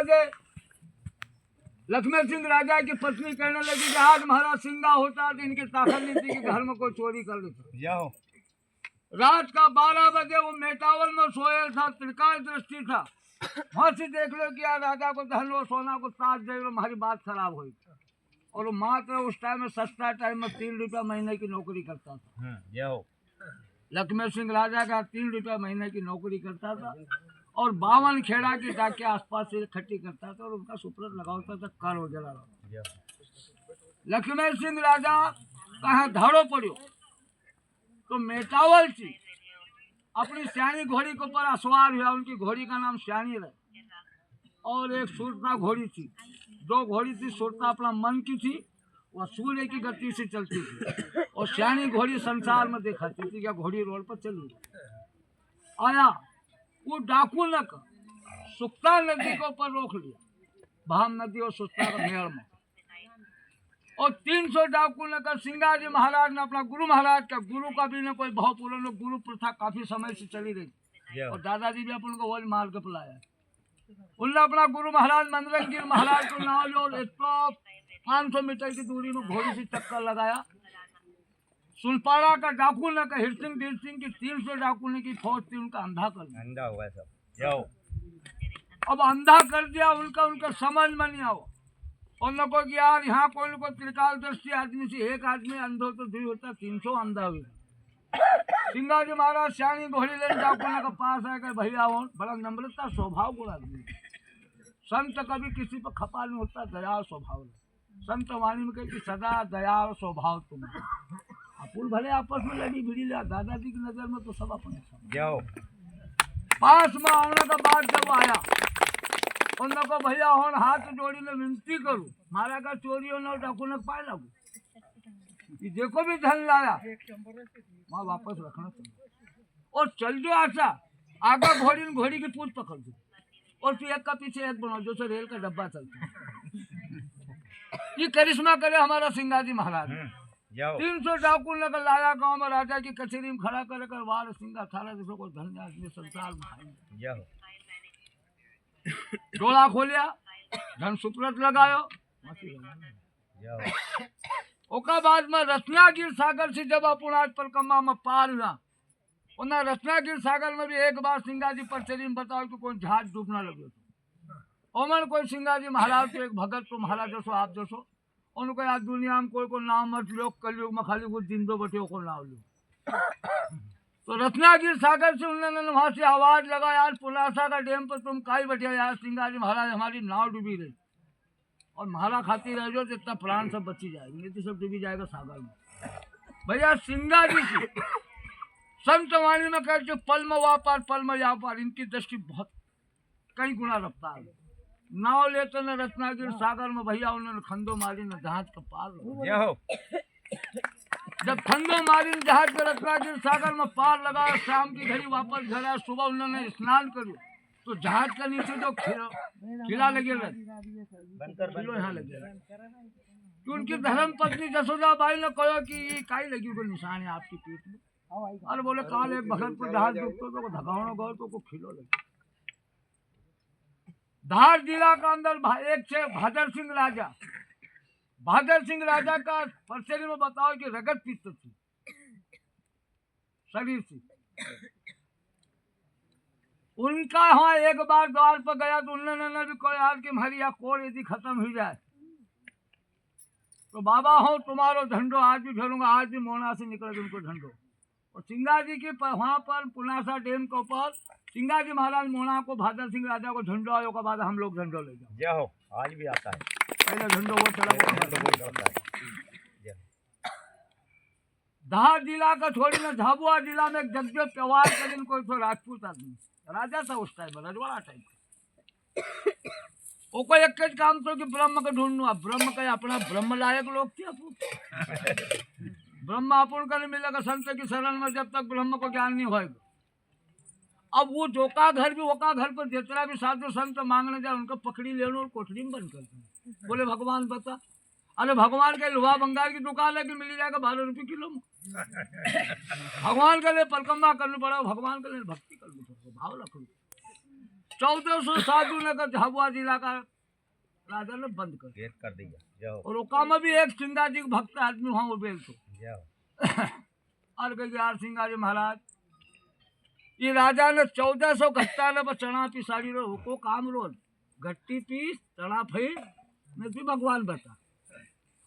बजे लक्ष्मण सिंह राजा की पत्नी कहने लगी कि आज महाराज सिंगा होता तो इनकी ताकत नहीं थी कि घर में कोई चोरी कर लेता। रात का 12 बजे वो मेटावल में सोया था, त्रिकाल दृष्टि था। वहां से देख लो कि यार राजा को धन लो सोना को ताज दे लो, हमारी बात खराब हुई। और वो मात्र उस टाइम में सस्ता टाइम में 3 रुपया महीने की नौकरी करता था। लक्ष्मण सिंह राजा का 3 रुपया महीने की नौकरी करता था और 52 खेड़ा की डाके आसपास से इकट्ठी करता था और उनका सुप्रत लगाता था कर हो जला। लक्ष्मण सिंह राजा कहा धाड़ो पड़ो तो मेटावल थी अपनी श्याणी घोड़ी के ऊपर असवार हुआ। उनकी घोड़ी का नाम श्याणी रहे और एक सुरता घोड़ी थी। 2 घोड़ी थी, सुरता अपना मन की थी, वह सूर्य की गति से चलती थी और श्याणी घोड़ी संसार में दिखाती थी। क्या घोड़ी रोड पर चली आया वो डाकू न सुक्ता नदी के ऊपर रोक लिया, भाम नदी और सुक्ता का मेड़ में। और 300 डाकू न सिंगा जी महाराज ने अपना गुरु महाराज का, गुरु का भी न कोई भाव पूर्ण, गुरु प्रथा काफी समय से चली रही और दादाजी भी अपन को वही मार के बुलाया। उनने अपना गुरु महाराज मंदरगिर महाराज को नाम लिया और 500 मीटर की दूरी में घोड़ी से टक्कर लगाया। सुनपाड़ा का डाकू न का हिरसिंह बीर सिंह की 300 डाकू ने की फौज थी, उनका अंधा कर दिया। अंधा हुआ सब जाओ। अब अंधा कर दिया उनका समझ में नहीं आओ। उन लोगों की यार यहाँ कोई को त्रिकाल दृष्टि आदमी से एक आदमी अंधो तो 2 होता, 300 अंधा हुआ। सिंगा जी महाराज श्याणी घोड़ी ले डाकू न का पास आकर भैया हो, बड़ा नम्रता स्वभाव गुण आदमी। संत कभी किसी पर खपा नहीं होता, दया स्वभाव। संत वाणी में कहती सदा दया और स्वभाव तुम अपुल भले आपस में लड़ी भिड़ी लिया। दादाजी की नजर में तो सब अपने जाओ। पास में आने के बाद जब आया उन को भैया हो हाथ जोड़ी में विनती करूं, मारा का चोरी हो डाकू ने पाए लगू कि देखो भी धन लाया वहां वापस रखना चाहिए और चल जो आशा आगे घोड़ी की पूछ पकड़ दो और फिर एक का पीछे एक बनाओ जो रेल का डब्बा चलता। ये करिश्मा करे हमारा सिंगाजी महाराज। 300 डाकू ने लाया गांव में राजा की कचहरी में खड़ा कर वार सिंगा थारा जैसे को धन आदमी संसार में डोला खोलिया, धन सुप्रत लगायो। ओका बाद में रत्नागिर सागर से जब अपन आज परिक्रमा में पार हुआ, उन्हें रत्नागिर सागर में भी एक बार सिंगाजी परचरी में बताओ कि कोई जहाज डूबना लगे तो ओमन कोई सिंगाजी महाराज तो एक भगत तो महाराज जसो आप जसो उनको यार दुनिया में कोई को नाम मत लो, कलयुग में खाली कुछ जिंदो बटे को नाम लो। तो रत्नागिर सागर से उन्होंने वहां से आवाज लगा यार पुलासा का डैम पर तुम काई बैठे यार सिंगाजी महाराज हमारी नाव डूबी रही और महारा खाती रह जाओ जितना प्राण सब बची जाएगी, नहीं तो सब डूबी जाएगा सागर में। भैया सिंगाजी की संत वाणी में कह जो पल में वापार पल में व्यापार, इनकी दृष्टि बहुत कई गुना रफ्तार है। नाव लेते न रत्नागिर सागर में भैया उन्होंने खंडो मारी न जहाज का पार। जब खंडो मारी न जहाज के रत्नागिर सागर में पार लगा, शाम की घड़ी वापस घर आया, सुबह उन्होंने स्नान करो तो जहाज के नीचे जो खिला लगे यहाँ लगे। उनकी धर्म पत्नी जसोदा बाई ने कहो कि ये काई लगी को निशान है आपकी पीठ में। अरे बोले काल एक भगत को जहाज डूबतो तो धगावनो गयो तो खिलो लगे। धार जिला का अंदर एक से बहादुर सिंह राजा का परचरी में बताओ कि रगत पित्त थी शरीर से। उनका हाँ एक बार द्वार पर गया तो उन्होंने भी कहा यार कि हमारी यहाँ कोर यदि खत्म हो जाए तो बाबा हो तुम्हारो झंडो आज भी फेरूंगा, आज भी मोना से निकले उनको झंडो। और सिंगाजी की वहाँ पर पुनासा डैम के ऊपर सिंगाजी महाराज मोना को बहादुर सिंह राजा को झंडो आयो के बाद हम लोग झंडो ले जाओ। आज भी आता है पहले झंडो वो चला। धार जिला का छोड़ी ना झाबुआ जिला में जगदेव पवार का दिन कोई तो राजपूत आदमी राजा था उस टाइम में, रजवाड़ा टाइम। वो कोई एक काम तो कि ब्रह्म का ढूंढना, ब्रह्म का अपना ब्रह्म लायक लोग थे अपन। ब्रह्म अपन का नहीं मिलेगा संत की शरण में जब तक ब्रह्म को ज्ञान नहीं होगा। अब वो जोका घर भी वोका घर पर जितना भी साधु संत मांगने जाए उनको पकड़ी लेने और कोठरी में बंद करते। बोले भगवान बता, अरे भगवान के लोहा बंगाल की दुकान है कि मिल जाएगा 12 रुपये किलो में। भगवान के लिए परिक्रमा करनी पड़ा, भगवान के लिए भक्ति करनी पड़ेगा, भाव रखो। 1400 साधु नगर झाबुआ जिला का राजा ने बंद कर दिया। गेट कर दिया। जाओ और ओका में भी एक सिंगा जी भक्त आदमी वहां वो बेल तो जाओ। और कह यार सिंगा जी महाराज ये राजा ने 1400 घट्टा ने बस चना पिसाड़ी रो को काम रोज घट्टी पीस चना फई ने भी भगवान बता।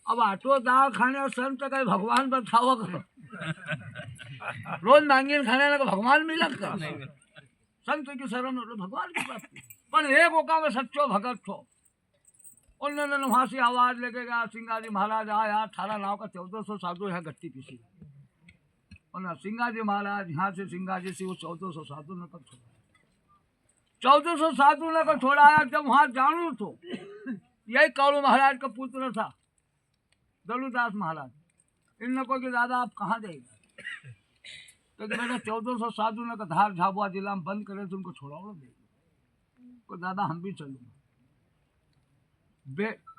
अब आटो दाल खाने और संत का भगवान बताओ करो रोज नांगीन खाने लगा भगवान मिला कर संत की शरण हो भगवान की प्राप्ति पर एक ओका में सच्चो भगत थो। उन्होंने वहां से आवाज लेके गया सिंगा जी महाराज आया 18 नाव का 1400 साधु है गट्टी पीसी। और सिंगा जी महाराज यहाँ से सिंगा जी से वो 1400 साधु ने कब छोड़ा 1400 साधु ने कब छोड़ाया। जब वहां जानू तो यही कालू महाराज का पुत्र था दलुदास महाराज। इन लोगों के दादा आप कहाँ जाएगा तो मेरे 1400 साधु ने धार झाबुआ जिला में बंद करे तो उनको छोड़ाओ दे तो दादा हम भी चलूंगा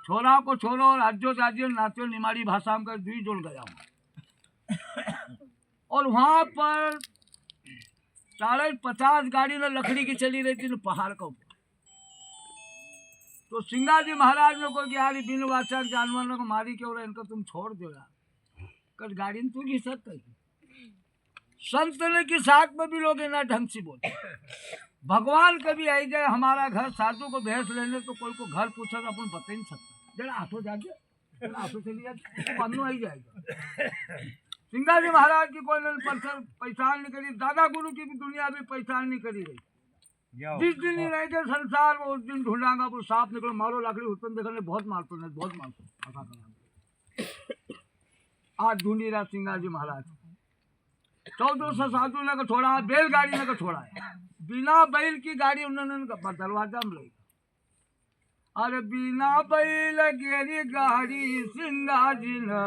छोरा को छोड़ो और राज्यो राज्य नाचो निमाड़ी भाषा में कर दुई जुड़ गया हूँ। और वहां पर 40-50 गाड़ी में लकड़ी की चली रही थी पहाड़ का ऊपर। तो सिंगा जी महाराज ने कोई यार बिन वाचक जानवरों को मारी क्यों रहे इनको तुम छोड़ दो यार कल गाड़ी में तू घिस सकता संत ने की साथ में भी लोग ना ढंग से बोलते। भगवान कभी आई जाए हमारा घर साधु को भैंस लेने तो कोई को घर पूछा तो अपन बता ही नहीं सकता जरा आठो जाके जरा आठो चली जाए पन्नू आई जाएगा। सिंगा जी महाराज की कोई पहचान नहीं करी दादा गुरु की भी दुनिया भी पहचान नहीं करी गई। जिस दिन ही रहेंगे संसार में उस दिन ढूंढांगा वो सांप निकलो मारो लाकड़ी उत्पन्न देखने बहुत मारते नहीं बहुत मारते। आज ढूंढी रहा सिंगा जी महाराज 1400 साधु ने को छोड़ा बैलगाड़ी ने को छोड़ा बिना बैल की गाड़ी उन्होंने दरवाजा में लाई। अरे बिना बैल गेरी गाड़ी सिंगा जी ने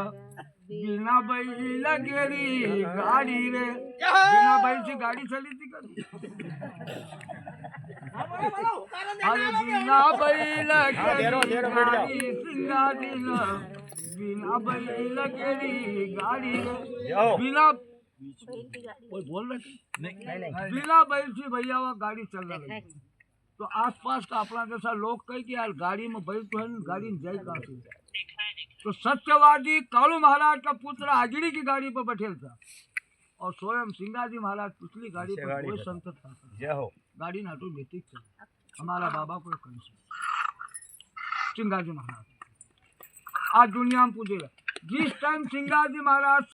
बिना बैल गेरी गाड़ी रे बिना बैल से गाड़ी चली थी कभी। अरे बिना बैल गेरी गाड़ी सिंगा जी ने बिना बैल गेरी गाड़ी रे बिना कोई बोल रहे नहीं बिना बैल से भैया वो गाड़ी चल रही है। तो आसपास का अपना जैसा लोग कहे कि यार गाड़ी में बैल तो है गाड़ी में जाए कहाँ से। तो सत्यवादी कालू महाराज का पुत्र आजड़ी की गाड़ी पर बैठे था और स्वयं सिंगा जी महाराज पिछली गाड़ी पर कोई संत था गाड़ी ना तो बेटी चल हमारा बाबा को सिंगा जी महाराज आज दुनिया में पूछेगा जिस टाइम सिंगा जी महाराज